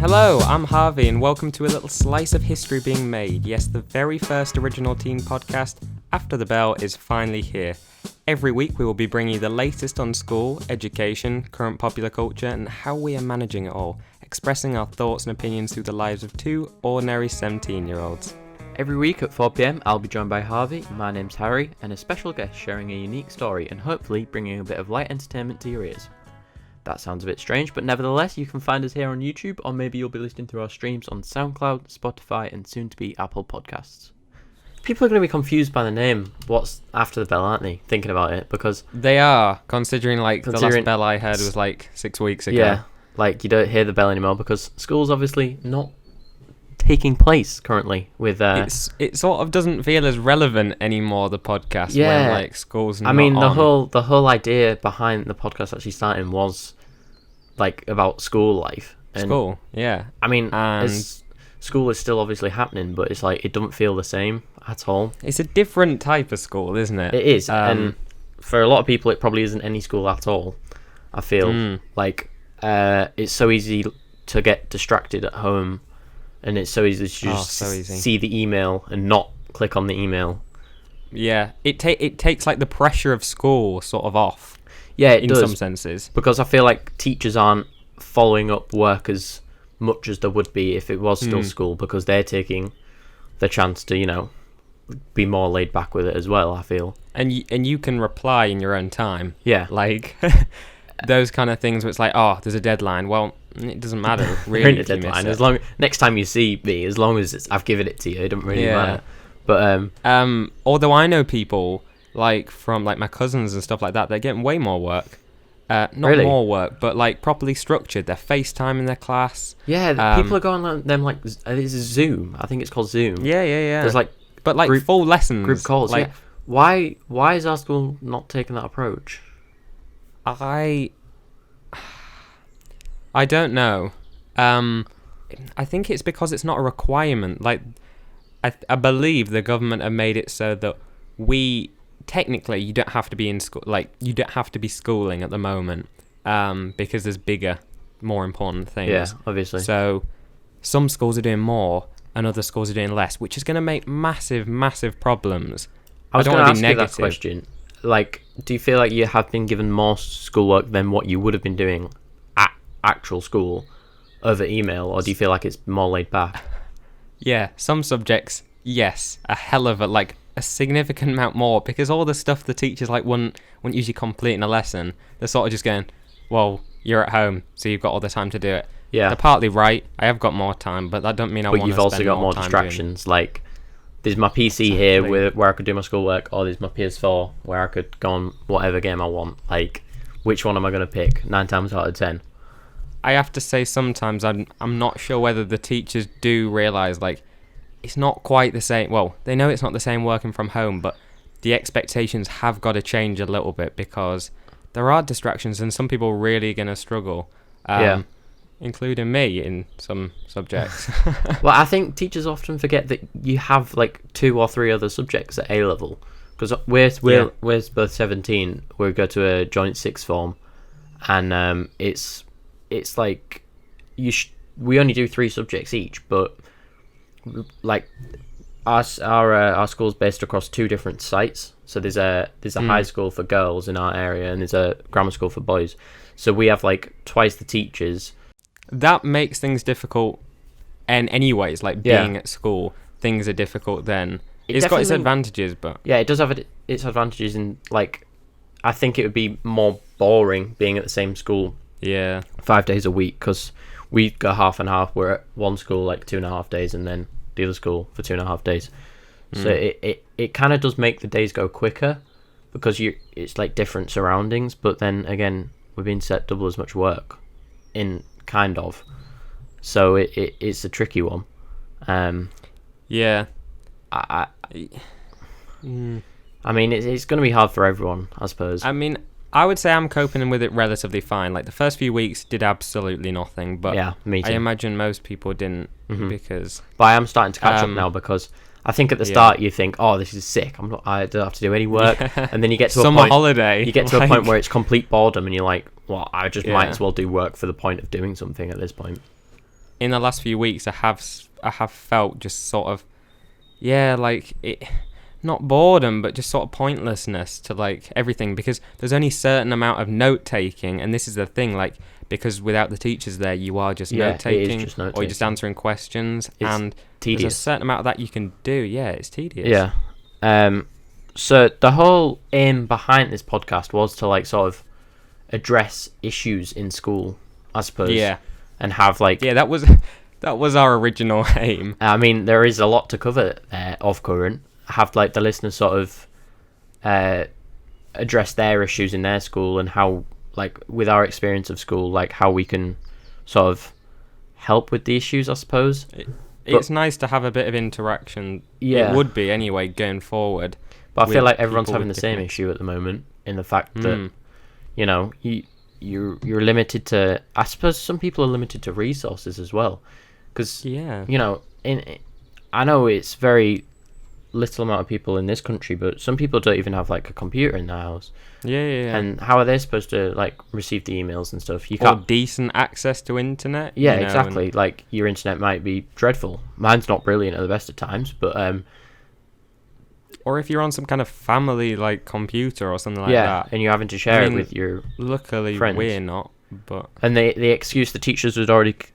Hello, I'm Harvey, and welcome to a little slice of history being made. Yes, the very first original teen podcast, After the Bell, is finally here. Every week we will be bringing you the latest on school, education, current popular culture, and how we are managing it all, expressing our thoughts and opinions through the lives of two ordinary 17-year-olds. Every week at 4 PM, I'll be joined by Harvey, my name's Harry, and a special guest sharing a unique story and hopefully bringing a bit of light entertainment to your ears. That sounds a bit strange, but nevertheless, you can find us here on YouTube, or maybe you'll be listening through our streams on SoundCloud, Spotify, and soon to be Apple Podcasts. People are going to be confused by the name. What's After the Bell, aren't they? Thinking about it, because They are, considering the last bell I heard was 6 weeks ago. Yeah, you don't hear the bell anymore because school's obviously not taking place currently with it sort of doesn't feel as relevant anymore, the podcast, when school's not the whole idea behind the podcast actually starting was about school life and school. Yeah, I mean, school is still obviously happening, but it's it doesn't feel the same at all. It's a different type of school, isn't it? It is, and for a lot of people it probably isn't any school at all. I feel it's so easy to get distracted at home. And it's so easy to just see the email and not click on the email. Yeah, it takes the pressure of school sort of off. Yeah, it in does. some senses. Because I feel like teachers aren't following up work as much as there would be if it was still school, because they're taking the chance to, be more laid back with it as well, I feel. And you can reply in your own time. Yeah. Those kind of things where it's there's a deadline. Well, it doesn't matter really. A deadline. Next time you see me, as long as I've given it to you, it doesn't really matter. But although I know people from my cousins and stuff like that, they're getting way more work. Not really? More work, but properly structured. They're FaceTime in their class. Yeah, people are going on them it's Zoom. I think it's called Zoom. Yeah. There's group, full lessons, group calls. Yeah. Why is our school not taking that approach? I don't know. I think it's because it's not a requirement. I believe the government have made it so that technically you don't have to be in school. You don't have to be schooling at the moment. Because there's bigger, more important things. Yeah, obviously. So some schools are doing more and other schools are doing less, which is going to make massive, massive problems. I was going to ask you that question. Do you feel like you have been given more schoolwork than what you would have been doing at actual school over email, or do you feel like it's more laid back? Yeah, some subjects, yes, a hell of a significant amount more, because all the stuff the teachers wouldn't usually complete in a lesson, they're sort of just going, well, you're at home, so you've got all the time to do it. Yeah, they're partly right. I have got more time, but that don't mean I want to spend more time. But you've also got more distractions, there's my PC here where I could do my schoolwork, or there's my PS4 where I could go on whatever game I want. Which one am I going to pick? 9 times out of 10. I have to say sometimes I'm not sure whether the teachers do realise it's not quite the same. Well, they know it's not the same working from home, but the expectations have got to change a little bit, because there are distractions and some people are really going to struggle. Including me in some subjects. Well, I think teachers often forget that you have 2 or 3 other subjects at A level, because we're both 17. We go to a joint sixth form, and it's we only do 3 subjects each, but our school's based across 2 different sites. So there's a high school for girls in our area, and there's a grammar school for boys. So we have twice the teachers. That makes things difficult, and anyways, being at school, things are difficult then. It's got its advantages, but... Yeah, it does have its advantages in, I think it would be more boring being at the same school 5 days a week, because we go half and half. We're at one school 2.5 days, and then the other school for 2.5 days. So it kind of does make the days go quicker, because it's different surroundings, but then, again, we're being set double as much work in... kind of, so it's a tricky one. Yeah, I mean, it's going to be hard for everyone, I suppose. I mean, I would say I'm coping with it relatively fine. The first few weeks did absolutely nothing, but yeah, me too. I imagine most people didn't, because... But I am starting to catch up now, because I think at the start you think, oh, this is sick. I don't have to do any work, and then you get to a summer holiday. You get to a point where it's complete boredom, and you're like, well, I just might as well do work for the point of doing something at this point. in the last few weeks, I have felt just sort of, yeah, like it, not boredom, but just sort of pointlessness to like everything, because there's only a certain amount of note taking, and this is the thing, like, because without the teachers there, you are just note taking, or you're just answering questions, and tedious. There's a certain amount of that you can do. Yeah, it's tedious. Yeah. So the whole aim behind this podcast was to like sort of address issues in school, I suppose. Yeah. And have like that was our original aim. I mean, there is a lot to cover of current. Have like the listeners sort of address their issues in their school, and how, like, with our experience of school, like how we can sort of help with the issues, I suppose. It's nice to have a bit of interaction. Yeah. It would be anyway going forward. But I feel like everyone's having the same issue at the moment, in the fact that, you know, you're limited to... I suppose some people are limited to resources as well. Because, you know, I know it's very little amount of people in this country, but some people don't even have, like, a computer in their house. Yeah. And how are they supposed to, like, receive the emails and stuff? You can't... Or decent access to internet. Yeah, exactly. Like, your internet might be dreadful. Mine's not brilliant at the best of times, but... Or if you're on some kind of family, like, computer or something like that. And you're having to share it with your luckily, friends. We're not, but... And the excuse the teachers would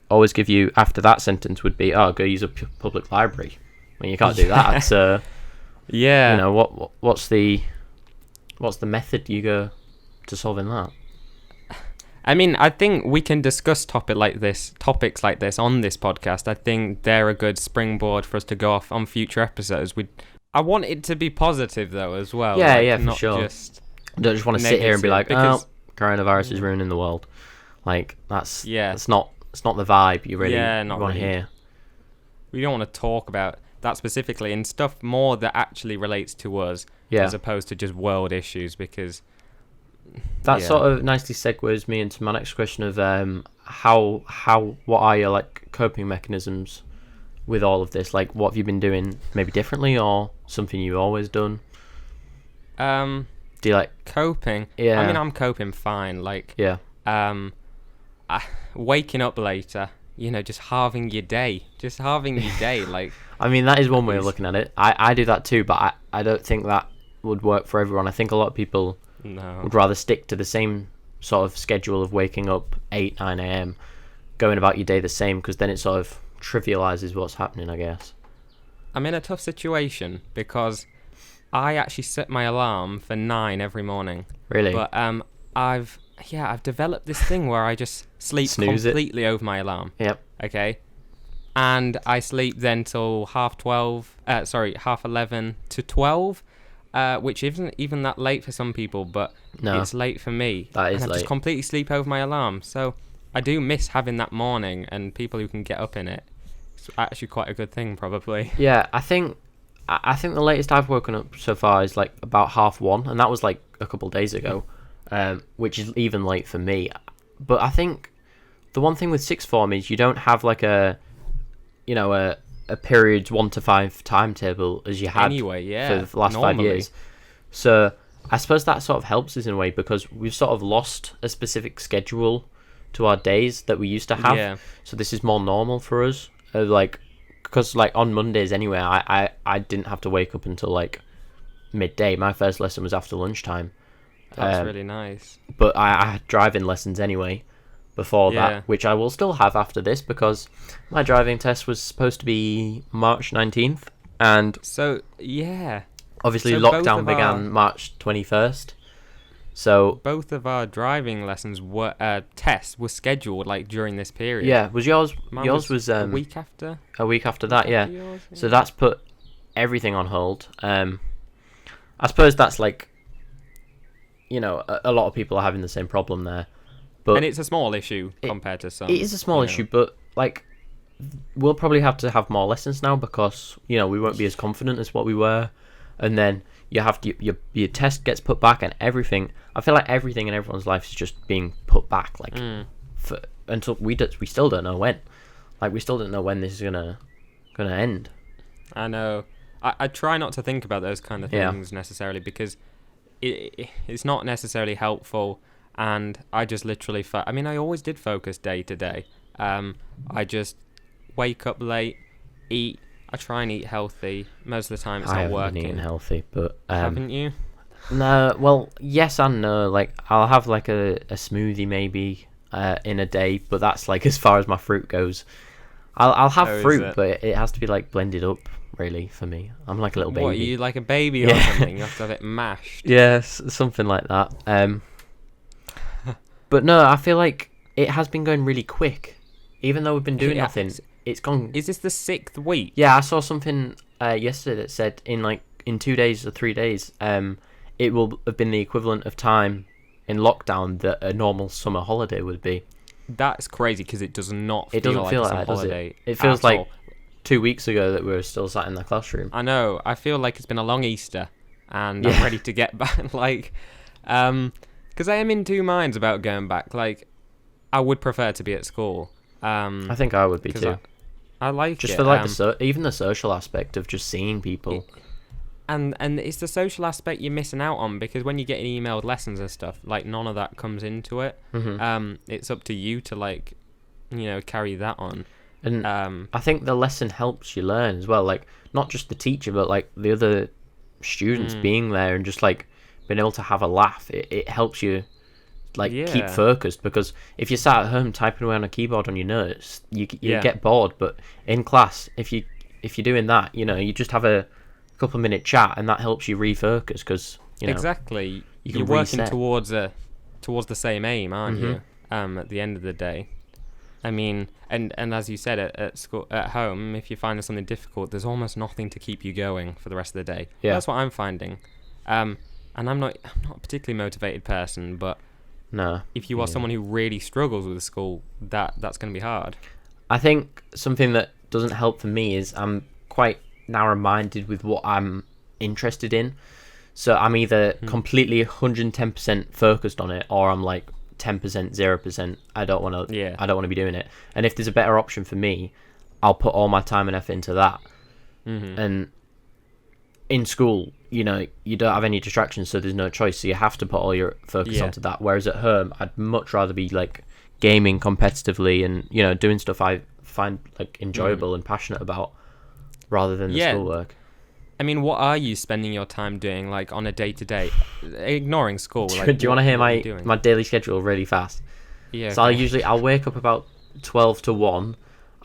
always give you after that sentence would be, oh, go use a public library. When you can't do that, so... Yeah. You know, what's the method you go to solving that? I mean, I think we can discuss topics like this on this podcast. I think they're a good springboard for us to go off on future episodes. I want it to be positive, though, as well. Yeah, for sure. Just I don't just want to sit here and be like, oh, coronavirus is ruining the world. Like, that's not the vibe you really want to hear. We don't want to talk about that specifically, and stuff more that actually relates to us, as opposed to just world issues, because... That sort of nicely segues me into my next question of what are your, like, coping mechanisms with all of this? Like, what have you been doing maybe differently, or something you've always done? Do you like coping? Yeah. I mean, I'm coping fine. Like, waking up later, you know, just halving your day. Like, I mean, that is one way of looking at it. I do that too, but I don't think that would work for everyone. I think a lot of people would rather stick to the same sort of schedule of waking up 8, 9 a.m, going about your day the same, because then it sort of trivializes what's happening, I guess. I'm in a tough situation because I actually set my alarm for 9 every morning. Really? But I've developed this thing where I just sleep completely over my alarm. Yep. Okay. And I sleep then till half 11 to 12, which isn't even that late for some people, but it's late for me. That is late. I just completely sleep over my alarm. So I do miss having that morning, and people who can get up in it. It's actually quite a good thing, probably. Yeah, I think the latest I've woken up so far is like about 1:30, and that was like a couple of days ago, which is even late for me. But I think the one thing with sixth form is you don't have like a periods 1 to 5 timetable as you had for the last 5 years. So I suppose that sort of helps us in a way, because we've sort of lost a specific schedule to our days that we used to have. Yeah. So this is more normal for us. Because like on Mondays anyway, I didn't have to wake up until like midday. My first lesson was after lunchtime. That's really nice. But I had driving lessons anyway before that, which I will still have after this, because my driving test was supposed to be March 19th, and obviously lockdown began March 21st. So both of our driving lessons were tests were scheduled like during this period. Yeah, was yours? Yours was a week after. A week after that, yeah. Yours, yeah. So that's put everything on hold. I suppose that's like, you know, a lot of people are having the same problem there. But and it's a small issue compared to some. It is a small issue, but like, we'll probably have to have more lessons now, because, you know, we won't be as confident as what we were, and then you have to, your test gets put back and everything. I feel like everything in everyone's life is just being put back, like until we still don't know when. Like, we still don't know when this is gonna end. I know. I try not to think about those kind of things necessarily, because it's not necessarily helpful. And I just literally I always did focus day to day. I just wake up late, eat. I try and eat healthy. Most of the time, it's not working. I haven't been eating healthy, but haven't you? No. Well, yes and no. Like, I'll have like a smoothie maybe in a day, but that's like as far as my fruit goes. I'll have fruit, but it has to be like blended up. Really, for me, I'm like a little baby. What, are you like a baby or something? You have to have it mashed. Yes, something like that. But no, I feel like it has been going really quick. Even though we've been doing nothing, it's gone. Is this the 6th week? Yeah, I saw something yesterday that said in 2 days or 3 days, it will have been the equivalent of time in lockdown that a normal summer holiday would be. That's crazy because it does not. It doesn't feel like that, does it? It feels like 2 weeks ago that we were still sat in the classroom. I know. I feel like it's been a long Easter, and I'm ready to get back. Like, because I am in two minds about going back. Like, I would prefer to be at school. I think I would be too. I like just it. for like even the social aspect of just seeing people. And it's the social aspect you're missing out on, because when you get emailed lessons and stuff, like, none of that comes into it. Mm-hmm. It's up to you to, like, carry that on. And I think the lesson helps you learn as well. Like, not just the teacher, but like the other students being there and just like being able to have a laugh. It helps you like keep focused, because if you sat at home typing away on a keyboard on your notes, you get bored. But in class, if you're doing that, you just have a couple of minute chat, and that helps you refocus, because exactly you're working towards the same aim, aren't you? At the end of the day, I mean, and as you said, at school, at home, if you're finding something difficult, there's almost nothing to keep you going for the rest of the day. That's what I'm finding. And I'm not a particularly motivated person, but no, if you are someone who really struggles with school, that's going to be hard. I think something that doesn't help for me is I'm quite narrow-minded with what I'm interested in. So I'm either completely 110% focused on it, or I'm like 10%, 0%. I don't want to be doing it. And if there's a better option for me, I'll put all my time and effort into that. And in school, you don't have any distractions, so there's no choice. So you have to put all your focus onto that. Whereas at home, I'd much rather be like gaming competitively and doing stuff I find like enjoyable and passionate about, rather than the schoolwork. I mean, what are you spending your time doing, like, on a day-to-day, ignoring school? Like, do you want to hear my daily schedule really fast? Yeah. So I'll wake up about 12 to 1.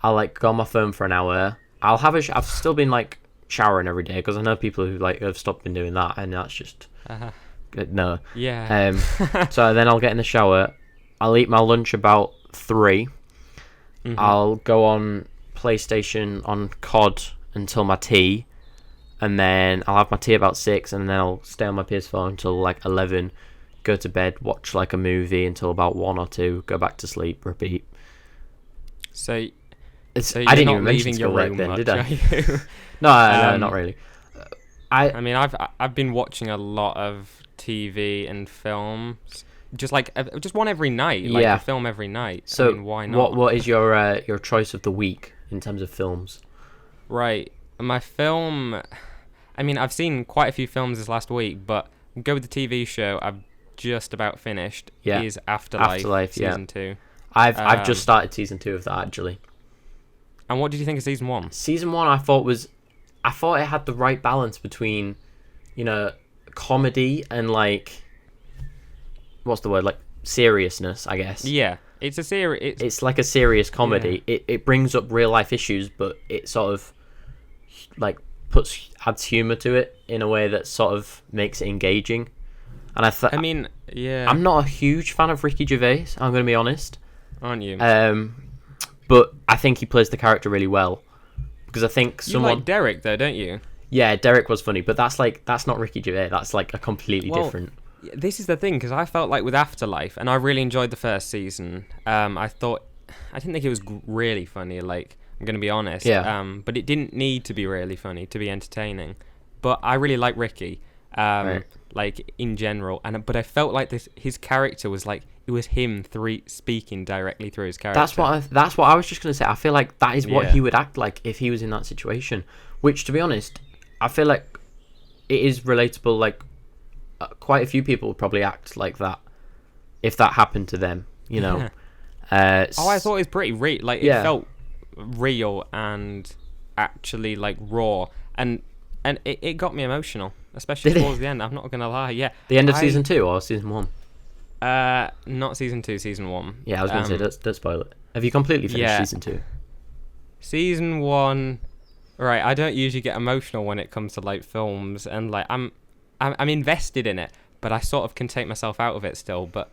I'll like go on my phone for an hour. I've still been like showering every day, because I know people who like have stopped been doing that, and that's just no. Yeah. So then I'll get in the shower. I'll eat my lunch about 3. I'll go on PlayStation on COD until my tea, and then I'll have my tea about 6, and then I'll stay on my PS4 until like 11, go to bed, watch like a movie until about 1 or 2, go back to sleep, repeat. So I didn't even mention your work then, did I? No, not really. I mean, I've been watching a lot of TV and films, just one every night, like a film every night. So I mean, why not? What is your choice of the week in terms of films? Right, my film. I mean, I've seen quite a few films this last week, but go with the TV show I've just about finished. Is Afterlife season 2. I've just started season 2 of that, actually. And what did you think of season 1? Season 1 I thought it had the right balance between, comedy and like, what's the word, like seriousness, I guess. Yeah, it's a serious. It's like a serious comedy. Yeah. It brings up real life issues, but it sort of like adds humor to it in a way that sort of makes it engaging. And I mean, yeah, I'm not a huge fan of Ricky Gervais, I'm going to be honest. Aren't you? But I think he plays the character really well, because I think you like Derek though, don't you? Yeah, Derek was funny, but that's not Ricky Gervais. That's like a completely different. This is the thing, because I felt like with Afterlife, and I really enjoyed the first season. I didn't think it was really funny. Like, I'm going to be honest. Yeah. But it didn't need to be really funny to be entertaining. But I really like Ricky. Right. Like in general, but I felt like his character was like it was him speaking directly through his character. That's what I was just gonna say. I feel like that is what he would act like if he was in that situation. Which, to be honest, I feel like it is relatable. Like quite a few people would probably act like that if that happened to them. I thought it was pretty it felt real and actually like raw, and it got me emotional, especially towards the end. I'm not gonna lie. Yeah, the end of season 2 or season 1? Not season 2, season 1. Yeah, I was gonna say don't spoil it. Have you completely finished season 2? Season 1. Right, I don't usually get emotional when it comes to like films, and like I'm invested in it, but I sort of can take myself out of it still. But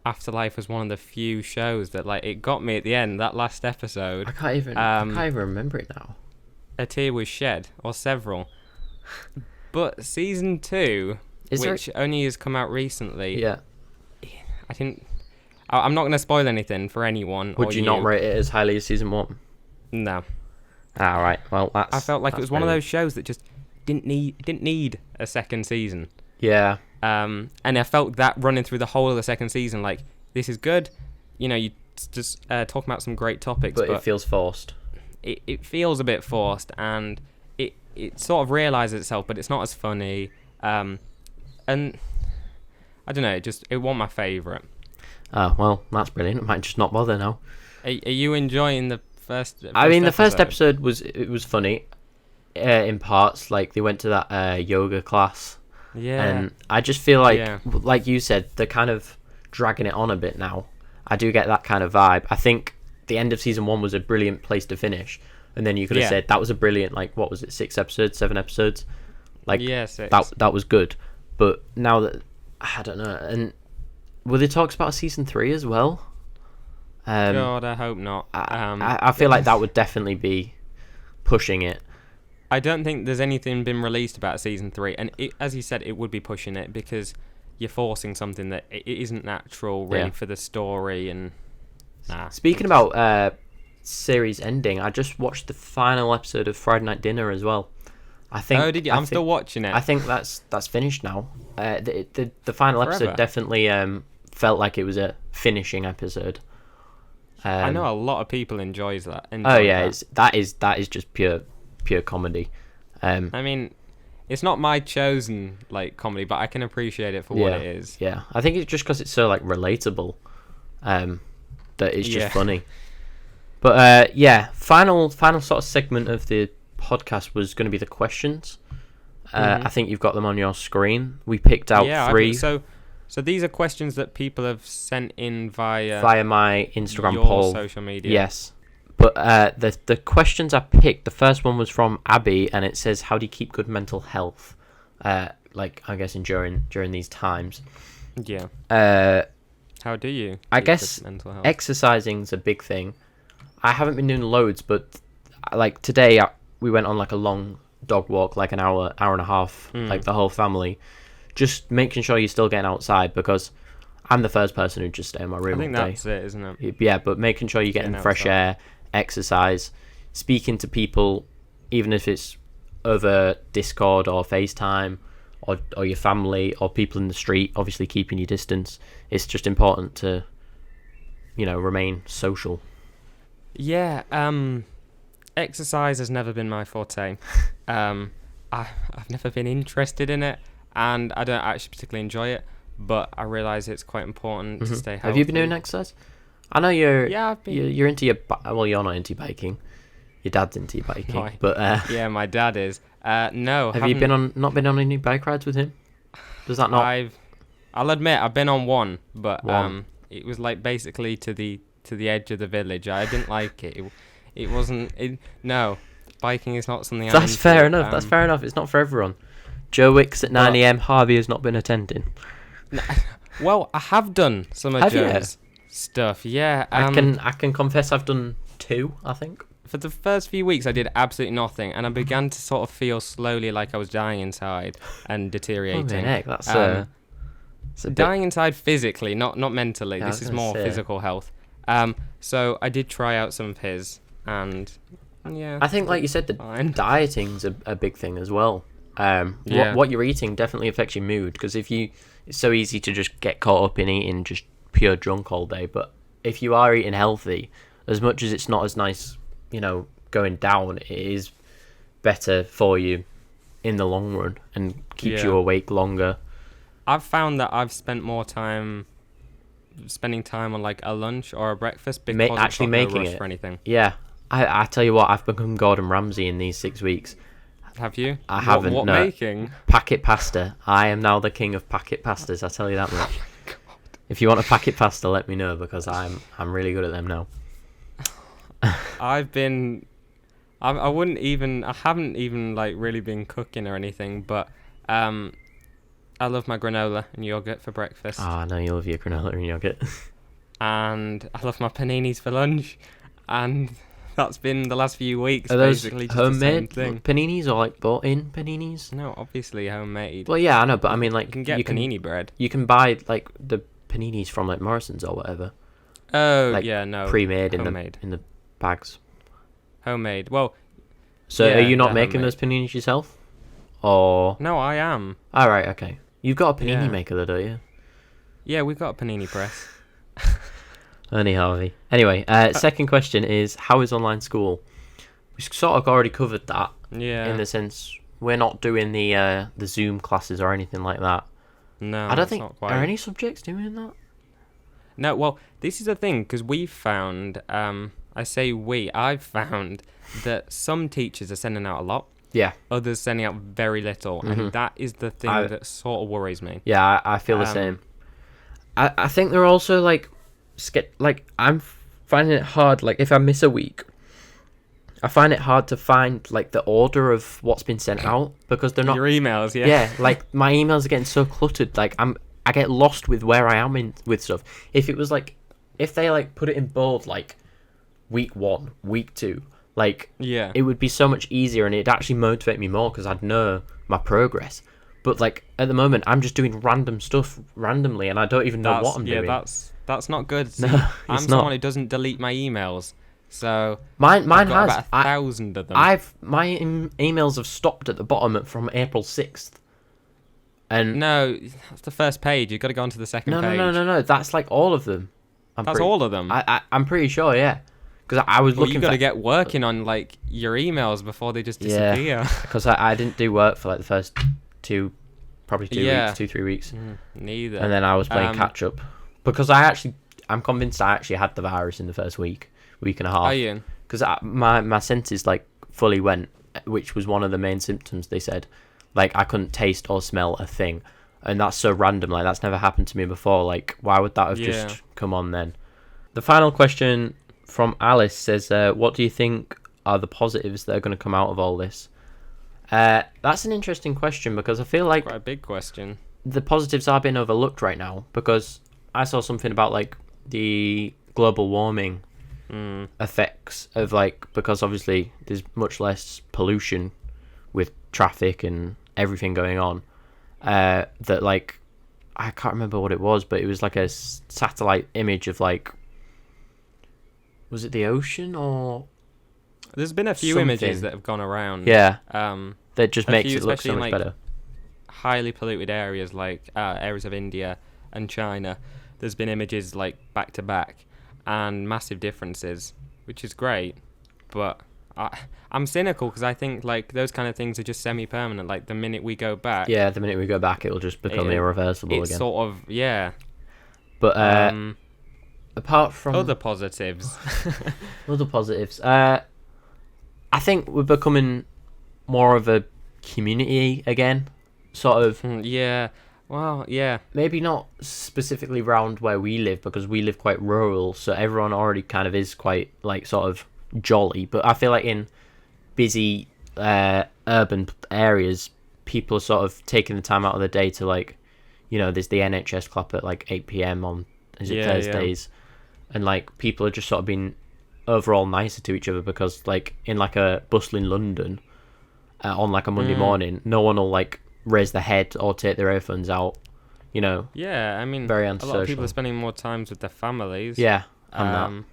Afterlife was one of the few shows that like it got me at the end. That last episode, I can't even remember it now. A tear was shed, or several. But season 2, which only has come out recently, I'm not going to spoil anything for anyone. Would you not rate it as highly as season 1? No. All right. Well, I felt like it was one of those shows that just didn't need a second season. Yeah. And I felt that running through the whole of the second season, like, this is good. You know, you just talking about some great topics, but it feels forced. It feels a bit forced, and it sort of realizes itself, but it's not as funny. And I don't know, it wasn't my favourite. Oh, well, that's brilliant. I might just not bother now. Are you enjoying the first the first episode was funny in parts. Like, they went to that yoga class. Yeah. And I just feel like you said, they're kind of dragging it on a bit now. I do get that kind of vibe. I think the end of season 1 was a brilliant place to finish. And then you could have said, that was a brilliant, like, what was it, 6 episodes, 7 episodes? Like, 6. That was good. But now that, I don't know, and were there talks about season 3 as well? God, I hope not. I feel like that would definitely be pushing it. I don't think there's anything been released about season 3, and as you said, it would be pushing it because you're forcing something that it isn't natural really for the story. And speaking about series ending, I just watched the final episode of Friday Night Dinner as well. I think. Oh, did you? I'm still watching it. I think that's finished now. The final episode definitely felt like it was a finishing episode. I know a lot of people enjoys that. That is just pure comedy. I mean, it's not my chosen like comedy, but I can appreciate it for what it is. Yeah, I think it's just because it's so like relatable, that it's just funny. But final sort of segment of the podcast was going to be the questions. I think you've got them on your screen. We picked out 3. So these are questions that people have sent in via my Instagram your poll, social media. Yes. But the questions I picked, the first one was from Abby, and it says, "How do you keep good mental health?" Like, I guess during these times. Yeah. How do you? I guess mental health? Exercising's a big thing. I haven't been doing loads, but like today we went on like a long dog walk, like an hour and a half, like the whole family. Just making sure you're still getting outside, because I'm the first person who just stay in my room all day. I think that's it, isn't it? Yeah, but making sure you're getting fresh air, exercise, speaking to people, even if it's over Discord or FaceTime, or your family or people in the street, obviously keeping your distance. It's just important to, remain social. Yeah, exercise has never been my forte. I've never been interested in it, and I don't actually particularly enjoy it, but I realise it's quite important to stay healthy. Have you been doing exercise? I know you're into your... Well, you're not into biking. Your dad's into biking. No, but yeah, my dad is. No. Have you not been on any bike rides with him? Does that not... I'll admit, I've been on one, but it was like basically to the edge of the village. I didn't like it. It wasn't... No, biking is not something That's fair enough. That's fair enough. It's not for everyone. Joe Wicks at 9 a.m. Harvey has not been attending. Well, I have done some of Joe's stuff. Yeah, I can confess I've done 2. I think for the first few weeks I did absolutely nothing, and I began to sort of feel slowly like I was dying inside and deteriorating. Heck, that's dying inside physically, not mentally. Yeah, this is more physical health. So I did try out some of his, and I think, like you said, dieting's a big thing as well. What you're eating definitely affects your mood, because it's so easy to just get caught up in eating just pure junk all day. But if you are eating healthy, as much as it's not as nice, going down, it is better for you in the long run and keeps you awake longer. I've found that I've spent more time spending time on like a lunch or a breakfast because actually I've got making no rush it for anything. Yeah, I tell you what, I've become Gordon Ramsay in these 6 weeks. Have you? I haven't. What no. making? Packet pasta. I am now the king of packet pastas. I tell you that much. If you want a packet pasta, let me know because I'm really good at them now. I haven't even like really been cooking or anything, but I love my granola and yogurt for breakfast. I know you love your granola and yogurt. And I love my paninis for lunch, and that's been the last few weeks. Are those basically just homemade the same thing. paninis or like bought in paninis? No, obviously homemade. Well, yeah, I know, but I mean, like You can get panini bread. You can buy like the paninis from like Morrison's or whatever. Oh, like, yeah, no. Pre-made homemade. in the bags. Homemade. Well, so yeah, are you not making homemade. those paninis yourself? Or No, I am. all right, okay. You've got a panini Yeah. maker though, don't you? Yeah, we've got a panini press. Ernie Harvey. Anyway, second question is, how is online school? We sort of already covered that. Yeah. In the sense, we're not doing the Zoom classes or anything like that. No, I don't it's think not quite. are any subjects doing that. No, well, this is the thing, because we've found, I've found that some teachers are sending out a lot, Yeah, others sending out very little, and that is the thing that sort of worries me. yeah, I feel the same. I think they're also like I'm finding it hard. Like if I miss a week, I find it hard to find like the order of what's been sent out because they're not Your emails, yeah. Yeah, like my emails are getting so cluttered. Like I get lost with where I am in with stuff. If it was like, if they like put it in bold, like week 1, week 2, like Yeah. it would be so much easier and it'd actually motivate me more because I'd know my progress. But like at the moment, I'm just doing random stuff randomly and I don't even know what I'm doing. Yeah, that's not good. See, No, I'm it's someone not. who doesn't delete my emails, so Mine I've got has about 1,000 of them. my emails have stopped at the bottom from April 6th. And No, that's the first page. You've got to go on to the second page. no. That's like all of them. That's all of them. I'm pretty sure, yeah. Because I was Well, looking you got for to get working on like your emails before they just disappear. because I didn't do work for like the first 2 Yeah. weeks, 2-3 weeks, Neither. and then I was playing catch up because I'm convinced I actually had the virus in the first week and a half. Are you? Because my senses like fully went, which was one of the main symptoms. They said, like I couldn't taste or smell a thing, and that's so random. Like that's never happened to me before. Like why would that have just come on then? The final question from Alice says, "What do you think are the positives that are going to come out of all this?" That's an interesting question because I feel like Quite a big question. the positives are being overlooked right now because I saw something about like the global warming effects of like, because obviously there's much less pollution with traffic and everything going on, that like I can't remember what it was, but it was like a satellite image of like, was it the ocean or There's been a few images that have gone around. yeah, Um, that just a makes few, it look so especially in, much like, better. highly polluted areas like areas of India and China. There's been images like back to back and massive differences, which is great. But I'm cynical because I think like those kind of things are just semi-permanent. Like the minute we go back, Yeah, the minute we go back, it'll just become irreversible it's again. sort of But apart from other positives. other positives, I think we're becoming more of a community again, sort of. Yeah. Well, yeah. Maybe not specifically round where we live because we live quite rural, so everyone already kind of is quite like sort of jolly. But I feel like in busy urban areas, people are sort of taking the time out of the day to like, there's the NHS club at like 8 p.m. on Thursdays, and like people are just sort of being overall nicer to each other because like in like a bustling London on like a Monday morning, no one will like raise their head or take their earphones out, Yeah, I mean, very a lot of antisocial. people are spending more times with their families. Yeah, and that.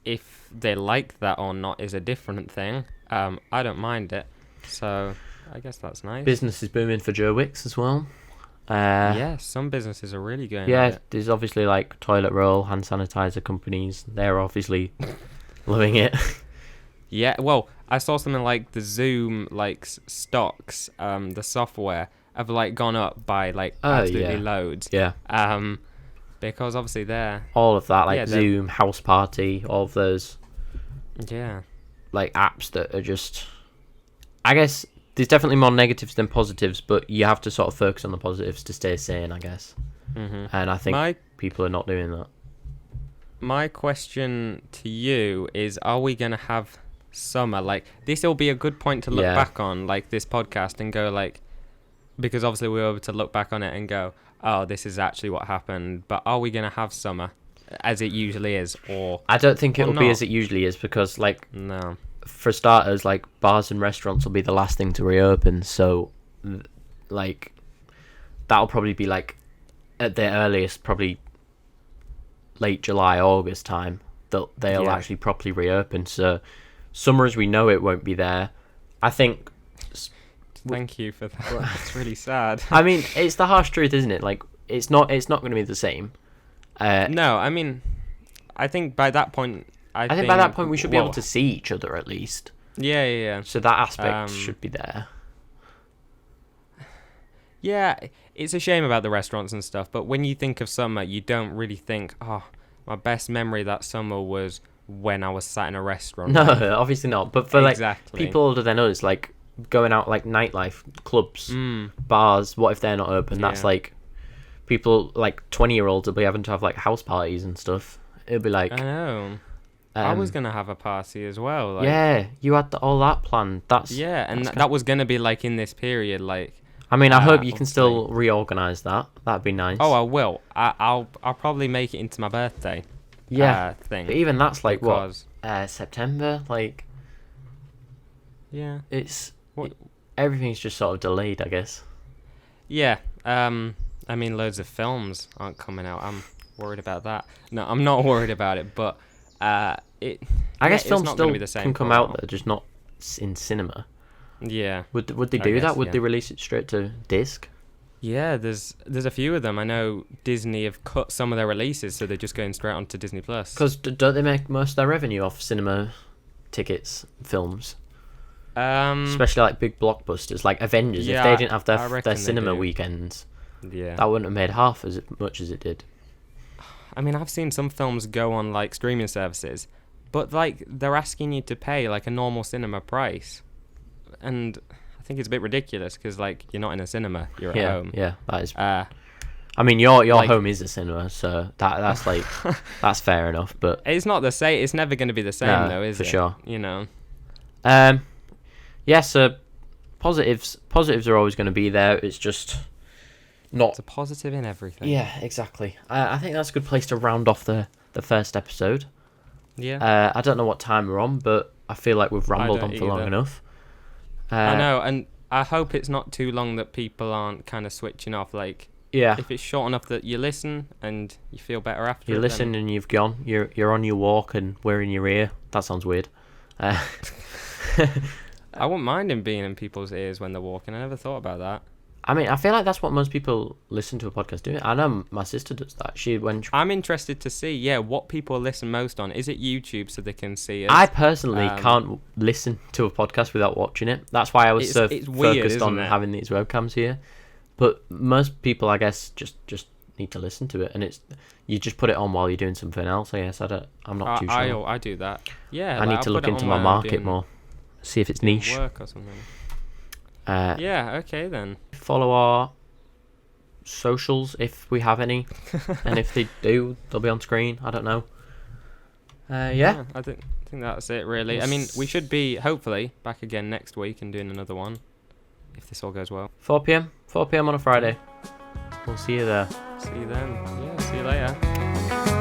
If they like that or not is a different thing. I don't mind it, so I guess that's nice. Business is booming for Joe Wicks as well. Yeah, some businesses are really going. Yeah, at it. there's obviously like toilet roll, hand sanitizer companies. They're obviously loving it. Yeah, well, I saw something like the Zoom like stocks, the software have like gone up by like absolutely loads. Yeah. Because obviously they're All of that, like Yeah, Zoom, House Party, all of those. yeah. like apps that are just, I guess there's definitely more negatives than positives, but you have to sort of focus on the positives to stay sane, I guess. Mm-hmm. And I think people are not doing that. My question to you is, are we going to have summer? Like, this will be a good point to look back on, like, this podcast and go, like, because obviously we were able to look back on it and go, oh, this is actually what happened. But are we going to have summer as it usually is? Or I don't think it'll be as it usually is, because, like, no. For starters, like, bars and restaurants will be the last thing to reopen. So, like, that'll probably be, like, at the earliest, probably late July, August time, they'll actually properly reopen. So summer as we know it won't be there. I think. Thank you for that. It's really sad. I mean, it's the harsh truth, isn't it? Like, it's not going to be the same. No, I mean, I think by that point, I think by that point we should be able to see each other at least. Yeah. So that aspect should be there. Yeah, it's a shame about the restaurants and stuff, but when you think of summer, you don't really think, oh, my best memory that summer was when I was sat in a restaurant. No, obviously not. But for like people older than us, like going out, like nightlife, clubs, bars, what if they're not open? That's like people, like 20-year-olds will be having to have like house parties and stuff. It'll be like, I know. I was going to have a party as well. Like, yeah, you had all that planned. And that was going to be like in this period, like. I mean, I hope you can still reorganise that. That'd be nice. Oh, I will. I'll probably make it into my birthday. Thing. But even that's like September. Like, yeah, everything's just sort of delayed, I guess. Yeah. I mean, loads of films aren't coming out. I'm worried about that. No, I'm not worried about it. But I guess films still can come out that are just not in cinema. Yeah. Would they do that? Would they release it straight to disc? Yeah, there's a few of them. I know Disney have cut some of their releases, so they're just going straight onto Disney Plus. Because don't they make most of their revenue off cinema tickets, films? Especially like big blockbusters, like Avengers. If they didn't have their cinema weekends, that wouldn't have made half as much as it did. I mean, I've seen some films go on like streaming services, but like they're asking you to pay like a normal cinema price. And I think it's a bit ridiculous because, like, you're not in a cinema, you're at home. Yeah, that is. I mean, your like, home is a cinema, so that's like that's fair enough. But it's not the same. It's never going to be the same, though, is it? For sure. You know. Yeah. So positives are always going to be there. It's just not. It's a positive in everything. Yeah, exactly. I think that's a good place to round off the first episode. Yeah. I don't know what time we're on, but I feel like we've rambled on for long enough. I know, and I hope it's not too long that people aren't kind of switching off. Like, if it's short enough that you listen and you feel better after. You listen and you've gone. You're on your walk and we're in your ear. That sounds weird. I wouldn't mind him being in people's ears when they're walking. I never thought about that. I mean, I feel like that's what most people listen to a podcast do. I know my sister does that. I'm interested to see, what people listen most on. Is it YouTube so they can see us? I personally can't listen to a podcast without watching it. That's why I was so focused on having these webcams here. But most people, I guess, just need to listen to it, and you just put it on while you're doing something else. I guess I'm not too sure. I do that. Yeah, I need to look into my market more, see if it's niche. Work or something. Okay then. Follow our socials if we have any, and if they do, they'll be on screen. I don't know. I think that's it really. I mean, we should be hopefully back again next week and doing another one if this all goes well. 4 p.m. on a Friday. We'll see you there. See you then. Yeah, see you later.